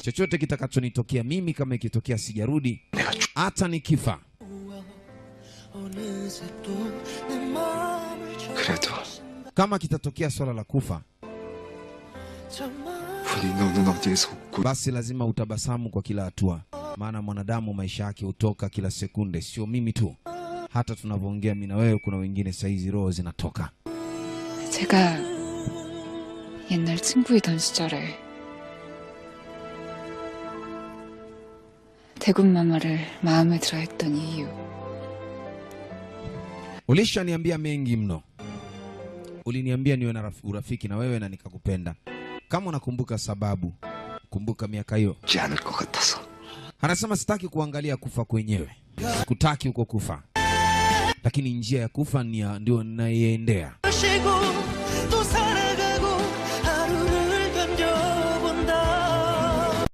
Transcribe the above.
chochote kitakachonitokea mimi, kama ikitokea sijarudi, hata nikifa, kama kitatokea swala la kufa, basi lazima utabasamu kwa kila hatua, maana mwanadamu maisha yake hutoka kila sekunde. Sio mimi tu, hata tunavyoongea mimi na wewe kuna wengine saizi roho zinatoka. 제가 옛날 친구이던 시절에 대군마마를 마음에 들어 했던 이유. Ulishaniambia mengi mno. Uliniambia niwe na urafiki na wewe na nikakupenda. Kama unakumbuka sababu, kumbuka miaka hiyo. Anasema sitaki kuangalia kufa kwenyewe. Sikutaki uko kufa. Lakini njia ya kufa ndio ninaiendea.